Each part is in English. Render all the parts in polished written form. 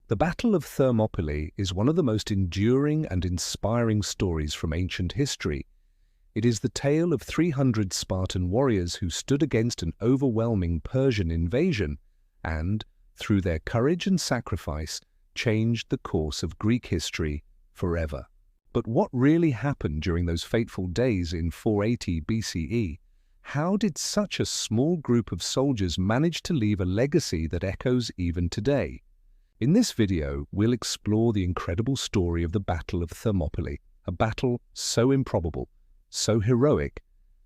The Battle of Thermopylae is one of the most enduring and inspiring stories from ancient history. It is the tale of 300 Spartan warriors who stood against an overwhelming Persian invasion and, through their courage and sacrifice, changed the course of Greek history forever. But what really happened during those fateful days in 480 BCE? How did such a small group of soldiers manage to leave a legacy that echoes even today? In this video, we'll explore the incredible story of the Battle of Thermopylae, a battle so improbable, so heroic,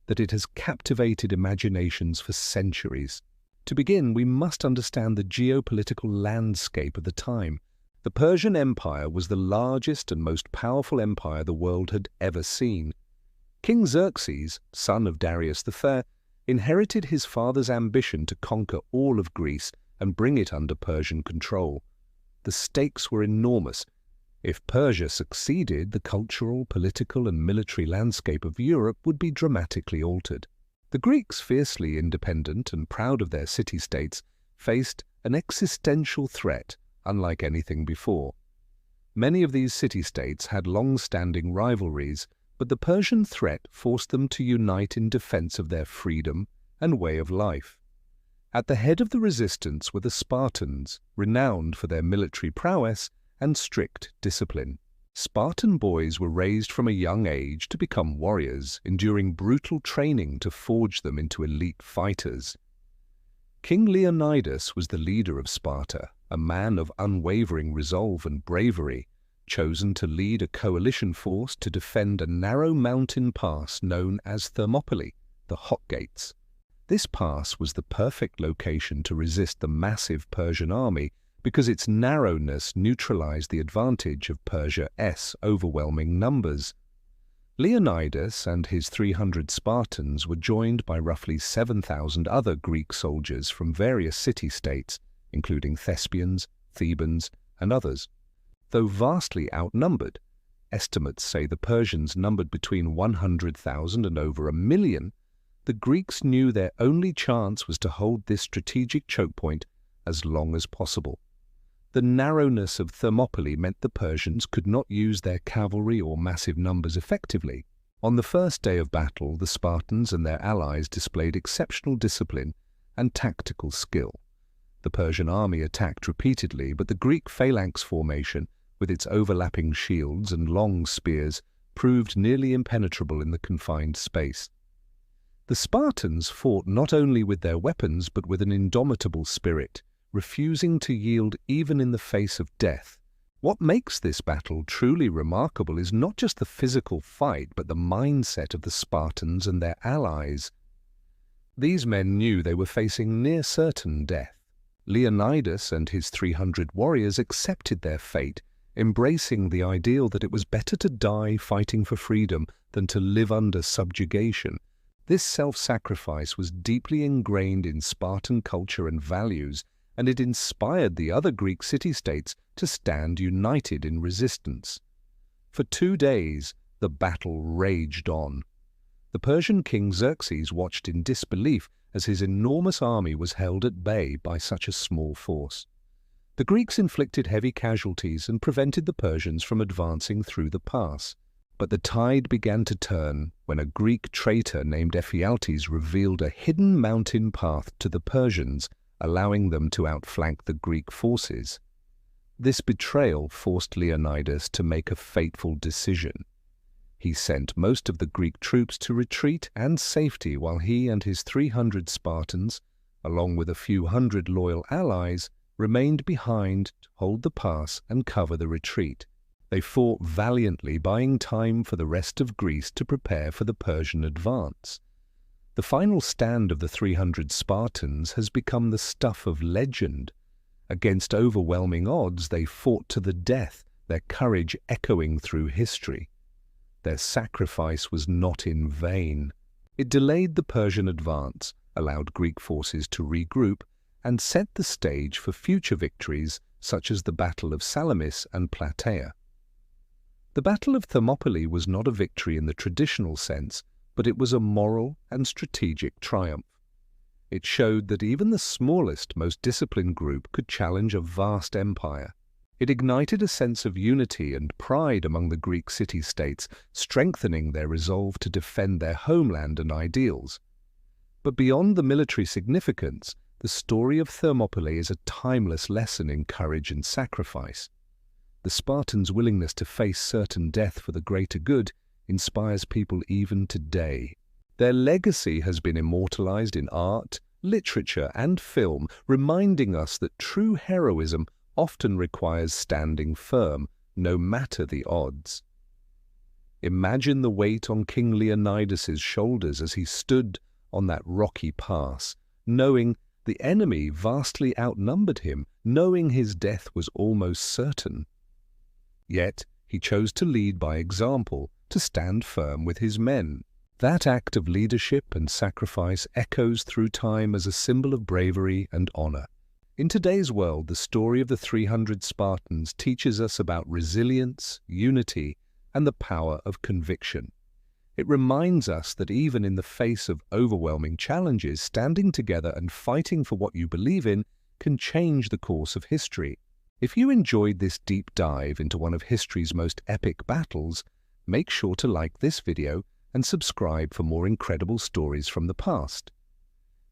that it has captivated imaginations for centuries. To begin, we must understand the geopolitical landscape of the time. The Persian Empire was the largest and most powerful empire the world had ever seen. King Xerxes, son of Darius the Fair, inherited his father's ambition to conquer all of Greece and bring it under Persian control. The stakes were enormous. If Persia succeeded, the cultural, political, and military landscape of Europe would be dramatically altered. The Greeks, fiercely independent and proud of their city-states, faced an existential threat unlike anything before. Many of these city-states had long-standing rivalries, but the Persian threat forced them to unite in defense of their freedom and way of life. At the head of the resistance were the Spartans, renowned for their military prowess and strict discipline. Spartan boys were raised from a young age to become warriors, enduring brutal training to forge them into elite fighters. King Leonidas was the leader of Sparta, a man of unwavering resolve and bravery, chosen to lead a coalition force to defend a narrow mountain pass known as Thermopylae, the Hot Gates. This pass was the perfect location to resist the massive Persian army because its narrowness neutralized the advantage of Persia's overwhelming numbers. Leonidas and his 300 Spartans were joined by roughly 7,000 other Greek soldiers from various city-states, including Thespians, Thebans, and others. Though vastly outnumbered, estimates say the Persians numbered between 100,000 and over 1 million, the Greeks knew their only chance was to hold this strategic choke point as long as possible. The narrowness of Thermopylae meant the Persians could not use their cavalry or massive numbers effectively. On the first day of battle, the Spartans and their allies displayed exceptional discipline and tactical skill. The Persian army attacked repeatedly, but the Greek phalanx formation, with its overlapping shields and long spears, proved nearly impenetrable in the confined space. The Spartans fought not only with their weapons but with an indomitable spirit, refusing to yield even in the face of death. What makes this battle truly remarkable is not just the physical fight but the mindset of the Spartans and their allies. These men knew they were facing near certain death. Leonidas and his 300 warriors accepted their fate, embracing the ideal that it was better to die fighting for freedom than to live under subjugation. This self-sacrifice was deeply ingrained in Spartan culture and values, and it inspired the other Greek city-states to stand united in resistance. For 2 days, the battle raged on. The Persian King Xerxes watched in disbelief as his enormous army was held at bay by such a small force. The Greeks inflicted heavy casualties and prevented the Persians from advancing through the pass. But the tide began to turn when a Greek traitor named Ephialtes revealed a hidden mountain path to the Persians, allowing them to outflank the Greek forces. This betrayal forced Leonidas to make a fateful decision. He sent most of the Greek troops to retreat and safety while he and his 300 Spartans, along with a few hundred loyal allies, remained behind to hold the pass and cover the retreat. They fought valiantly, buying time for the rest of Greece to prepare for the Persian advance. The final stand of the 300 Spartans has become the stuff of legend. Against overwhelming odds, they fought to the death, their courage echoing through history. Their sacrifice was not in vain. It delayed the Persian advance, allowed Greek forces to regroup, and set the stage for future victories such as the Battle of Salamis and Plataea. The Battle of Thermopylae was not a victory in the traditional sense, but it was a moral and strategic triumph. It showed that even the smallest, most disciplined group could challenge a vast empire. It ignited a sense of unity and pride among the Greek city-states, strengthening their resolve to defend their homeland and ideals. But beyond the military significance, the story of Thermopylae is a timeless lesson in courage and sacrifice. The Spartans' willingness to face certain death for the greater good inspires people even today. Their legacy has been immortalized in art, literature, and film, reminding us that true heroism often requires standing firm, no matter the odds. Imagine the weight on King Leonidas's shoulders as he stood on that rocky pass, knowing the enemy vastly outnumbered him, knowing his death was almost certain. Yet he chose to lead by example, to stand firm with his men. That act of leadership and sacrifice echoes through time as a symbol of bravery and honor. In today's world, the story of the 300 Spartans teaches us about resilience, unity, and the power of conviction. It reminds us that even in the face of overwhelming challenges, standing together and fighting for what you believe in can change the course of history. If you enjoyed this deep dive into one of history's most epic battles, make sure to like this video and subscribe for more incredible stories from the past.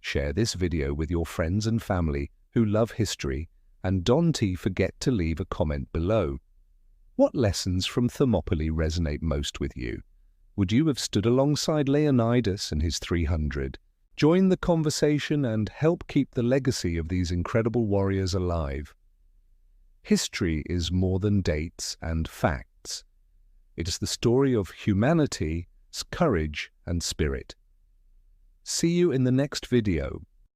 Share this video with your friends and family who love history, and don't forget to leave a comment below. What lessons from Thermopylae resonate most with you? Would you have stood alongside Leonidas and his 300? Join the conversation and help keep the legacy of these incredible warriors alive. History is more than dates and facts. It is the story of humanity, courage, and spirit. See you in the next video.